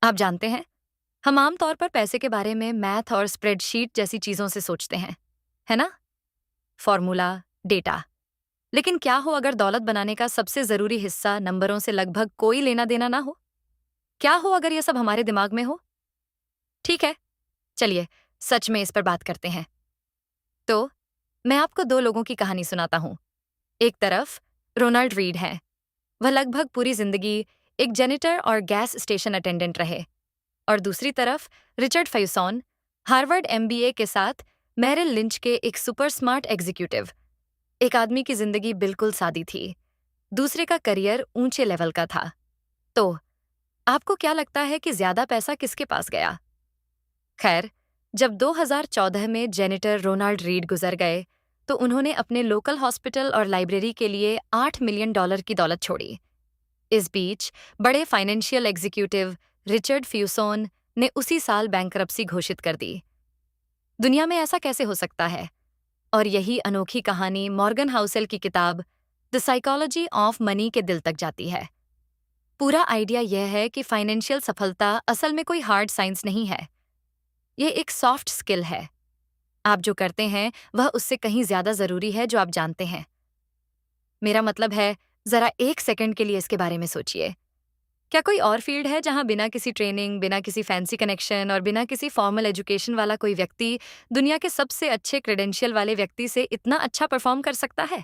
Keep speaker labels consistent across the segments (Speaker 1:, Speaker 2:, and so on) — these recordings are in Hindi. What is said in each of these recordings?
Speaker 1: आप जानते हैं, हम आम तौर पर पैसे के बारे में मैथ और स्प्रेडशीट जैसी चीजों से सोचते हैं, है ना? Formula, data. लेकिन क्या हो अगर दौलत बनाने का सबसे जरूरी हिस्सा नंबरों से लगभग कोई लेना देना ना हो? क्या हो अगर यह सब हमारे दिमाग में हो? ठीक है, चलिए सच में इस पर बात करते हैं। तो मैं आपको दो लोगों की कहानी सुनाता हूँ। एक तरफ रोनाल्ड रीड है। वह लगभग पूरी जिंदगी एक जेनिटर और गैस स्टेशन अटेंडेंट रहे। और दूसरी तरफ रिचर्ड फ्यूसॉन, हार्वर्ड एमबीए के साथ मेरिल लिंच के एक सुपर स्मार्ट एग्जीक्यूटिव। एक आदमी की जिंदगी बिल्कुल सादी थी, दूसरे का करियर ऊंचे लेवल का था। तो आपको क्या लगता है कि ज्यादा पैसा किसके पास गया? खैर, जब 2014 में जेनिटर रोनाल्ड रीड गुजर गए, तो उन्होंने अपने लोकल हॉस्पिटल और लाइब्रेरी के लिए $8 मिलियन की दौलत छोड़ी। इस बीच बड़े फाइनेंशियल एग्जीक्यूटिव रिचर्ड फ्यूसोन ने उसी साल बैंकरप्सी घोषित कर दी। दुनिया में ऐसा कैसे हो सकता है? और यही अनोखी कहानी मॉर्गन हाउसेल की किताब द साइकोलॉजी ऑफ मनी के दिल तक जाती है। पूरा आइडिया यह है कि फाइनेंशियल सफलता असल में कोई हार्ड साइंस नहीं है। ये एक सॉफ्ट स्किल है। आप जो करते हैं वह उससे कहीं ज्यादा जरूरी है जो आप जानते हैं। मेरा मतलब है, जरा एक सेकंड के लिए इसके बारे में सोचिए। क्या कोई और फील्ड है जहां बिना किसी ट्रेनिंग, बिना किसी फैंसी कनेक्शन और बिना किसी फॉर्मल एजुकेशन वाला कोई व्यक्ति दुनिया के सबसे अच्छे क्रेडेंशियल वाले व्यक्ति से इतना अच्छा परफॉर्म कर सकता है?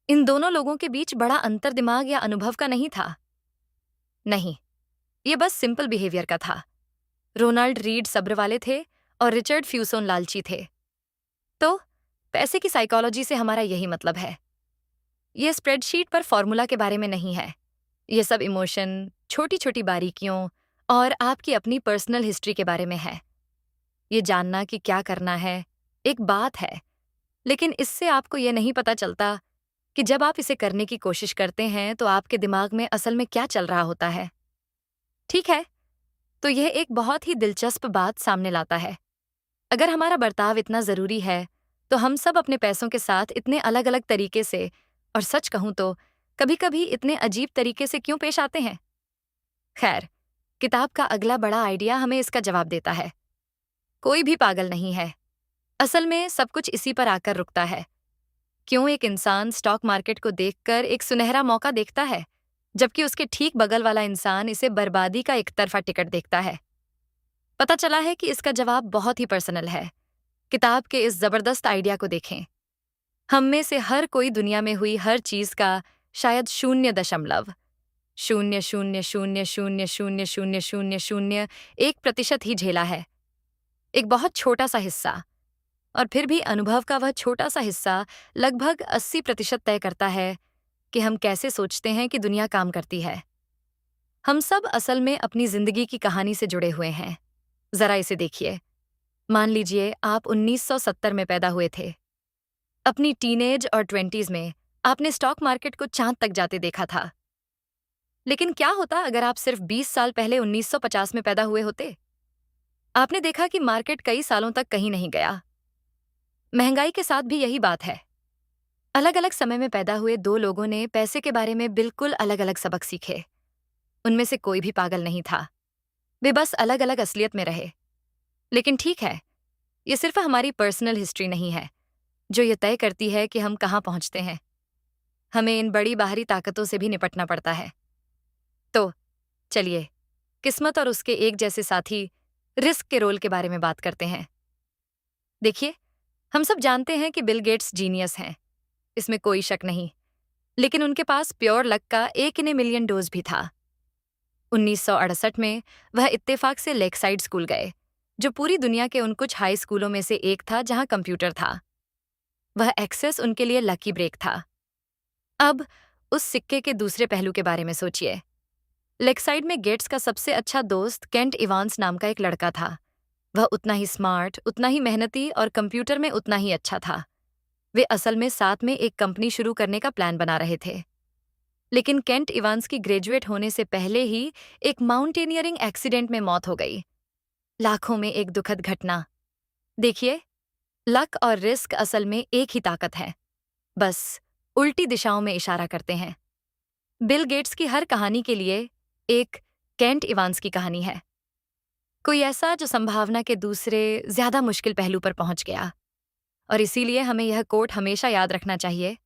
Speaker 1: इन दोनों लोगों के बीच बड़ा अंतर दिमाग या अनुभव का नहीं था। नहीं, ये बस सिंपल बिहेवियर का था। रोनाल्ड रीड सब्र वाले थे और रिचर्ड फ्यूसोन लालची थे। तो पैसे की साइकोलॉजी से हमारा यही मतलब है। ये स्प्रेडशीट पर फॉर्मूला के बारे में नहीं है। ये सब इमोशन, छोटी छोटी बारीकियों और आपकी अपनी पर्सनल हिस्ट्री के बारे में है। ये जानना कि क्या करना है एक बात है, लेकिन इससे आपको ये नहीं पता चलता कि जब आप इसे करने की कोशिश करते हैं तो आपके दिमाग में असल में क्या चल रहा होता है। ठीक है, तो यह एक बहुत ही दिलचस्प बात सामने लाता है। अगर हमारा बर्ताव इतना जरूरी है, तो हम सब अपने पैसों के साथ इतने अलग अलग तरीके से, और सच कहूं तो कभी कभी इतने अजीब तरीके से क्यों पेश आते हैं? खैर, किताब का अगला बड़ा आइडिया हमें इसका जवाब देता है। कोई भी पागल नहीं है। असल में सब कुछ इसी पर आकर रुकता है। क्यों एक इंसान स्टॉक मार्केट को देखकर एक सुनहरा मौका देखता है, जबकि उसके ठीक बगल वाला इंसान इसे बर्बादी का एक तरफा टिकट देखता है? पता चला है कि इसका जवाब बहुत ही पर्सनल है। किताब के इस जबरदस्त आइडिया को देखें। हम में से हर कोई दुनिया में हुई हर चीज का शायद 0.0000000001% ही झेला है। एक बहुत छोटा सा हिस्सा। और फिर भी अनुभव का वह छोटा सा हिस्सा लगभग 80% तय करता है कि हम कैसे सोचते हैं कि दुनिया काम करती है। हम सब असल में अपनी जिंदगी की कहानी से जुड़े हुए हैं। जरा इसे देखिए। मान लीजिए आप 1970 में पैदा हुए थे। अपनी टीनेज और 20s में आपने स्टॉक मार्केट को चांद तक जाते देखा था। लेकिन क्या होता अगर आप सिर्फ 20 साल पहले 1950 में पैदा हुए होते? आपने देखा कि मार्केट कई सालों तक कहीं नहीं गया। महंगाई के साथ भी यही बात है। अलग अलग समय में पैदा हुए दो लोगों ने पैसे के बारे में बिल्कुल अलग अलग सबक सीखे। उनमें से कोई भी पागल नहीं था। वे बस अलग अलग असलियत में रहे। लेकिन ठीक है, ये सिर्फ हमारी पर्सनल हिस्ट्री नहीं है जो ये तय करती है कि हम कहाँ पहुंचते हैं। हमें इन बड़ी बाहरी ताकतों से भी निपटना पड़ता है। तो चलिए, किस्मत और उसके एक जैसे साथी रिस्क के रोल के बारे में बात करते हैं। देखिए, हम सब जानते हैं कि बिल गेट्स जीनियस हैं, इसमें कोई शक नहीं। लेकिन उनके पास प्योर लक का 1 इन ए मिलियन डोज भी था। 1968 में वह इत्तेफाक से लेकसाइड स्कूल गए, जो पूरी दुनिया के उन कुछ हाई स्कूलों में से एक था जहां कंप्यूटर था। वह एक्सेस उनके लिए लकी ब्रेक था। अब उस सिक्के के दूसरे पहलू के बारे में सोचिए। लेकसाइड में गेट्स का सबसे अच्छा दोस्त केंट इवांस नाम का एक लड़का था। वह उतना ही स्मार्ट, उतना ही मेहनती और कंप्यूटर में उतना ही अच्छा था। वे असल में साथ में एक कंपनी शुरू करने का प्लान बना रहे थे। लेकिन केंट इवांस की ग्रेजुएट होने से पहले ही एक माउंटेनियरिंग एक्सीडेंट में मौत हो गई। लाखों में एक दुखद घटना। देखिए, लक और रिस्क असल में एक ही ताकत है, बस उल्टी दिशाओं में इशारा करते हैं। बिल गेट्स की हर कहानी के लिए एक केंट इवांस की कहानी है। कोई ऐसा जो संभावना के दूसरे ज्यादा मुश्किल पहलू पर पहुंच गया। और इसीलिए हमें यह कोट हमेशा याद रखना चाहिए,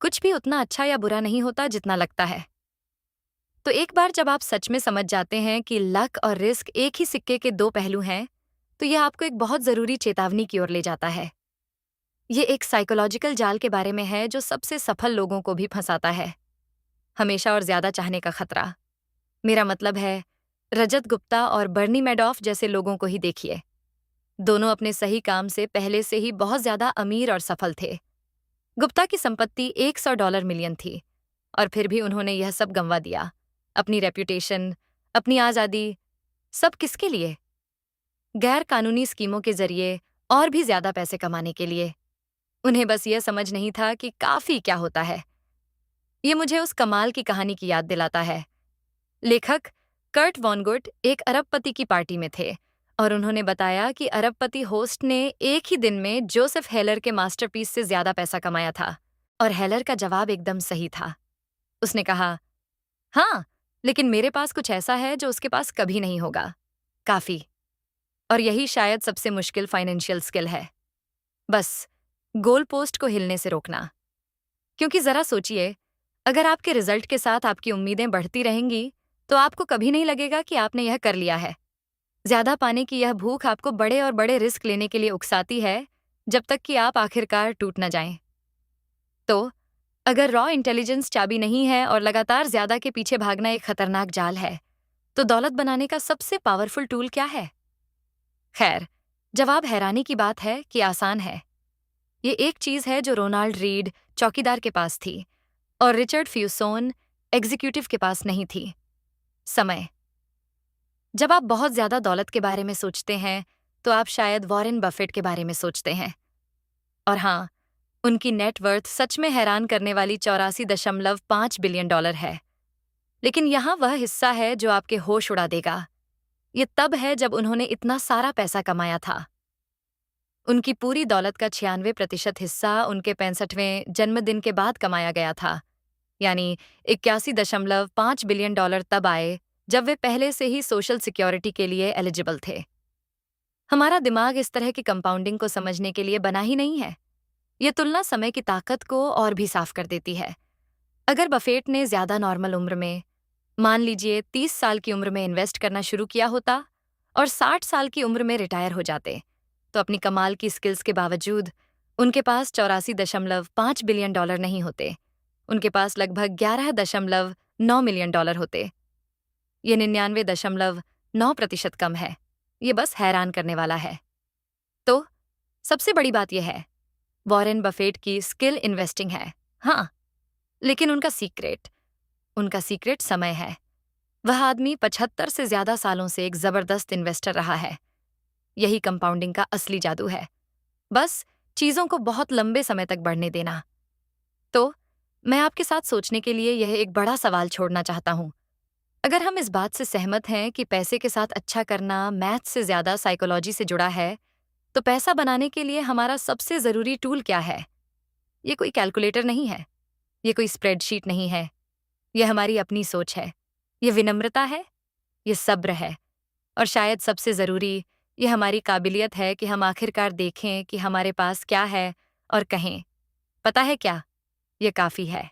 Speaker 1: कुछ भी उतना अच्छा या बुरा नहीं होता जितना लगता है। तो एक बार जब आप सच में समझ जाते हैं कि लक और रिस्क एक ही सिक्के के दो पहलू हैं, तो यह आपको एक बहुत जरूरी चेतावनी की ओर ले जाता है। ये एक साइकोलॉजिकल जाल के बारे में है जो सबसे सफल लोगों को भी फंसाता है। हमेशा और ज्यादा चाहने का खतरा। मेरा मतलब है, रजत गुप्ता और बर्नी मैडॉफ जैसे लोगों को ही देखिए। दोनों अपने सही काम से पहले से ही बहुत ज्यादा अमीर और सफल थे। गुप्ता की संपत्ति $100 मिलियन थी, और फिर भी उन्होंने यह सब गंवा दिया। अपनी रेप्यूटेशन, अपनी आजादी, सब किसके लिए? गैर कानूनी स्कीमों के जरिए और भी ज्यादा पैसे कमाने के लिए। उन्हें बस यह समझ नहीं था कि काफी क्या होता है। ये मुझे उस कमाल की कहानी की याद दिलाता है। लेखक कर्ट वॉनगुट एक अरबपति की पार्टी में थे, और उन्होंने बताया कि अरबपति होस्ट ने एक ही दिन में जोसेफ हेलर के मास्टरपीस से ज्यादा पैसा कमाया था। और हेलर का जवाब एकदम सही था। उसने कहा, हाँ, लेकिन मेरे पास कुछ ऐसा है जो उसके पास कभी नहीं होगा। काफी। और यही शायद सबसे मुश्किल फाइनेंशियल स्किल है। बस गोल पोस्ट को हिलने से रोकना। क्योंकि जरा सोचिए, अगर आपके रिजल्ट के साथ आपकी उम्मीदें बढ़ती रहेंगी, तो आपको कभी नहीं लगेगा कि आपने यह कर लिया है। ज्यादा पाने की यह भूख आपको बड़े और बड़े रिस्क लेने के लिए उकसाती है, जब तक कि आप आखिरकार टूट न जाएं। तो अगर रॉ इंटेलिजेंस चाबी नहीं है और लगातार ज्यादा के पीछे भागना एक खतरनाक जाल है, तो दौलत बनाने का सबसे पावरफुल टूल क्या है? खैर, जवाब हैरानी की बात है कि आसान है। ये एक चीज है जो रोनाल्ड रीड चौकीदार के पास थी और रिचर्ड फ्यूसोन एग्जीक्यूटिव के पास नहीं थी। समय। जब आप बहुत ज्यादा दौलत के बारे में सोचते हैं, तो आप शायद वॉरेन बफेट के बारे में सोचते हैं। और हाँ, उनकी नेटवर्थ सच में हैरान करने वाली $84.5 बिलियन है। लेकिन यहाँ वह हिस्सा है जो आपके होश उड़ा देगा। ये तब है जब उन्होंने इतना सारा पैसा कमाया था। उनकी पूरी दौलत का 96% हिस्सा उनके 65वें जन्मदिन के बाद कमाया गया था। यानी $81.5 बिलियन तब आए जब वे पहले से ही सोशल सिक्योरिटी के लिए एलिजिबल थे। हमारा दिमाग इस तरह की कंपाउंडिंग को समझने के लिए बना ही नहीं है। यह तुलना समय की ताकत को और भी साफ कर देती है। अगर बफेट ने ज्यादा नॉर्मल उम्र में, मान लीजिए 30 साल की उम्र में इन्वेस्ट करना शुरू किया होता और 60 साल की उम्र में रिटायर हो जाते, तो अपनी कमाल की स्किल्स के बावजूद उनके पास $84.5 बिलियन नहीं होते। उनके पास लगभग $11.9 मिलियन होते। ये 99.9% कम है। ये बस हैरान करने वाला है। तो सबसे बड़ी बात यह है, वॉरेन बफेट की स्किल इन्वेस्टिंग है, हाँ, लेकिन उनका सीक्रेट समय है। वह आदमी 75 से ज्यादा सालों से एक जबरदस्त इन्वेस्टर रहा है। यही कंपाउंडिंग का असली जादू है। बस चीजों को बहुत लंबे समय तक बढ़ने देना। तो मैं आपके साथ सोचने के लिए यह एक बड़ा सवाल छोड़ना चाहता हूं। अगर हम इस बात से सहमत हैं कि पैसे के साथ अच्छा करना मैथ से ज्यादा साइकोलॉजी से जुड़ा है, तो पैसा बनाने के लिए हमारा सबसे जरूरी टूल क्या है? ये कोई कैलकुलेटर नहीं है, ये कोई स्प्रेडशीट नहीं है, यह हमारी अपनी सोच है, ये विनम्रता है, ये सब्र है, और शायद सबसे जरूरी, ये हमारी काबिलियत है कि हम आखिरकार देखें कि हमारे पास क्या है और कहें, पता है क्या, ये काफी है।